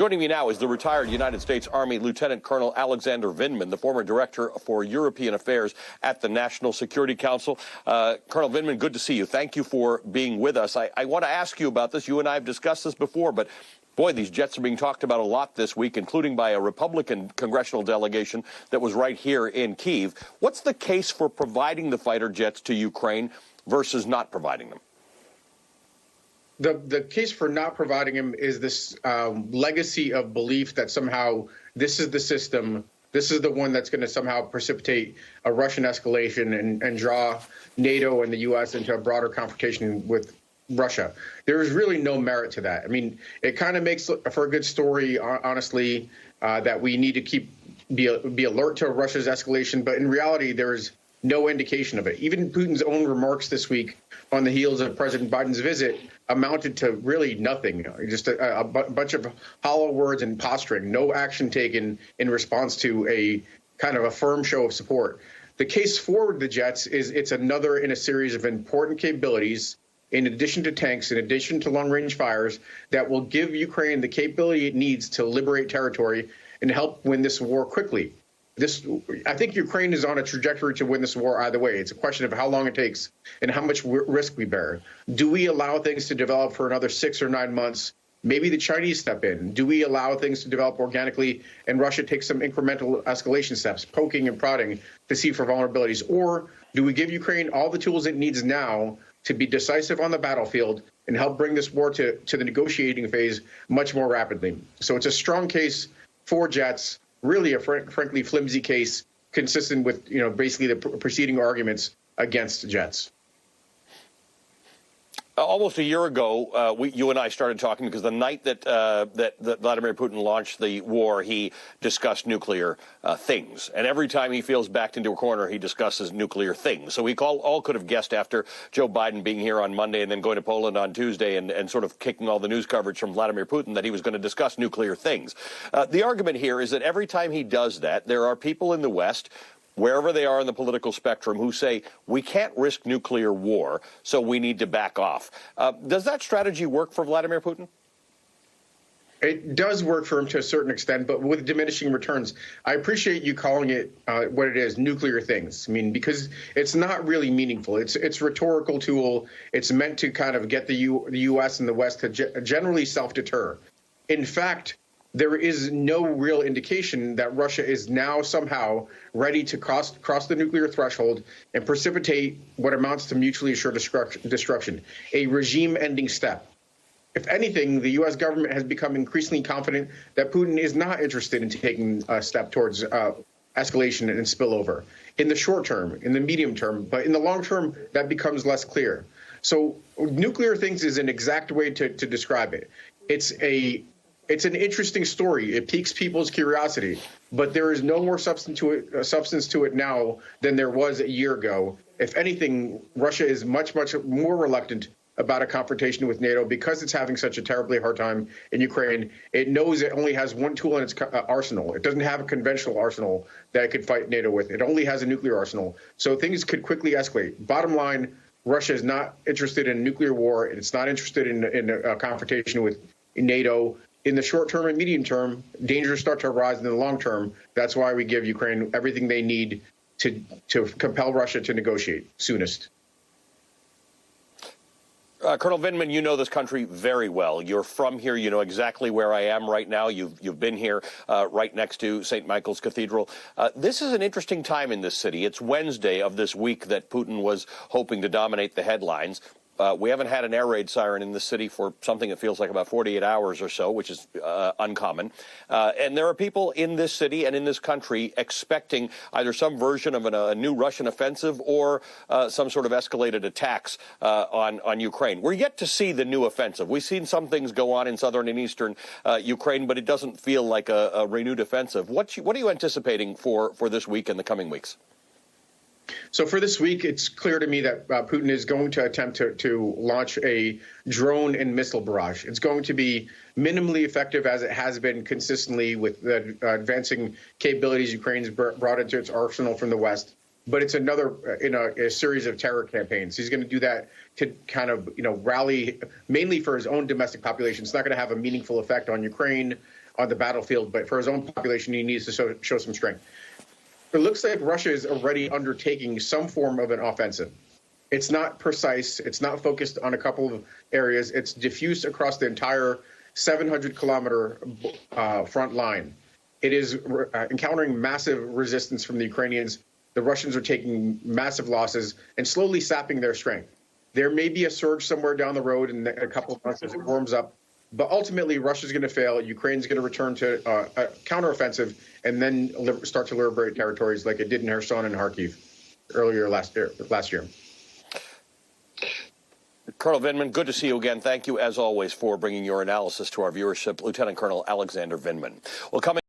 Joining me now is the retired United States Army Lieutenant Colonel Alexander Vindman, the former Director for European Affairs at the National Security Council. Colonel Vindman, good to see you. Thank you for being with us. I want to ask you about this. You and I have discussed this before, but boy, these jets are being talked about a lot this week, including by a Republican congressional delegation that was right here in Kyiv. What's the case for providing the fighter jets to Ukraine versus not providing them? The case for not providing him is this legacy of belief that somehow this is the system, this is the one that's going to somehow precipitate a Russian escalation and draw NATO and the U.S. into a broader confrontation with Russia. There is really no merit to that. I mean, it kind of makes for a good story, honestly, that we need to be alert to Russia's escalation. But in reality, there's no indication of it. Even Putin's own remarks this week on the heels of President Biden's visit amounted to really nothing, just a bunch of hollow words and posturing, no action taken in response to a kind of a firm show of support. The case for the jets is it's another in a series of important capabilities, in addition to tanks, in addition to long-range fires, that will give Ukraine the capability it needs to liberate territory and help win this war quickly. I think Ukraine is on a trajectory to win this war either way. It's a question of how long it takes and how much risk we bear. Do we allow things to develop for another 6 or 9 months? Maybe the Chinese step in. Do we allow things to develop organically and Russia takes some incremental escalation steps, poking and prodding to see for vulnerabilities? Or do we give Ukraine all the tools it needs now to be decisive on the battlefield and help bring this war to the negotiating phase much more rapidly? So it's a strong case for jets. Really a frankly flimsy case consistent with, basically the preceding arguments against jets. Almost a year ago, you and I started talking because the night that Vladimir Putin launched the war, he discussed nuclear things. And every time he feels backed into a corner, he discusses nuclear things. So we all could have guessed after Joe Biden being here on Monday and then going to Poland on Tuesday and sort of kicking all the news coverage from Vladimir Putin that he was going to discuss nuclear things. The argument here is that every time he does that, there are people in the West, wherever they are in the political spectrum, who say we can't risk nuclear war, so we need to back off. Does that strategy work for Vladimir Putin? It does work for him to a certain extent, but with diminishing returns. I appreciate you calling it what it is, nuclear things. I mean, because it's not really meaningful. It's a rhetorical tool. It's meant to kind of get the U.S. and the West to generally self-deter. In fact, there is no real indication that Russia is now somehow ready to cross the nuclear threshold and precipitate what amounts to mutually assured destruction, a regime-ending step. If anything, the U.S. government has become increasingly confident that Putin is not interested in taking a step towards escalation and spillover in the short term, in the medium term, but in the long term, that becomes less clear. So nuclear things is an exact way to describe it. It's an interesting story. It piques people's curiosity, but there is no more substance to it now than there was a year ago. If anything, Russia is much, much more reluctant about a confrontation with NATO because it's having such a terribly hard time in Ukraine. It knows it only has one tool in its arsenal. It doesn't have a conventional arsenal that it could fight NATO with. It only has a nuclear arsenal. So things could quickly escalate. Bottom line, Russia is not interested in a nuclear war. It's not interested in a confrontation with NATO. In the short term and medium term, dangers start to arise in the long term. That's why we give Ukraine everything they need to compel Russia to negotiate soonest. Colonel Vindman, you know this country very well. You're from here. You know exactly where I am right now. You've been here right next to St. Michael's Cathedral. This is an interesting time in this city. It's Wednesday of this week that Putin was hoping to dominate the headlines. We haven't had an air raid siren in the city for something that feels like about 48 hours or so, which is uncommon. And there are people in this city and in this country expecting either some version of a new Russian offensive or some sort of escalated attacks on Ukraine. We're yet to see the new offensive. We've seen some things go on in southern and eastern Ukraine, but it doesn't feel like a renewed offensive. What are you anticipating for this week and the coming weeks? So for this week, it's clear to me that Putin is going to attempt to launch a drone and missile barrage. It's going to be minimally effective, as it has been consistently with the advancing capabilities Ukraine's brought into its arsenal from the West. But it's another in a series of terror campaigns. He's going to do that to kind of rally mainly for his own domestic population. It's not going to have a meaningful effect on Ukraine, on the battlefield, but for his own population, he needs to show some strength. It looks like Russia is already undertaking some form of an offensive. It's not precise. It's not focused on a couple of areas. It's diffused across the entire 700-kilometer front line. It is encountering massive resistance from the Ukrainians. The Russians are taking massive losses and slowly sapping their strength. There may be a surge somewhere down the road in a couple of months as it warms up, but ultimately Russia's going to fail. Ukraine's going to return to a counteroffensive and then start to liberate territories like it did in Kherson and Kharkiv earlier last year. Colonel Vindman, good to see you again. Thank you, as always, for bringing your analysis to our viewership. Lieutenant Colonel Alexander Vindman. Well, coming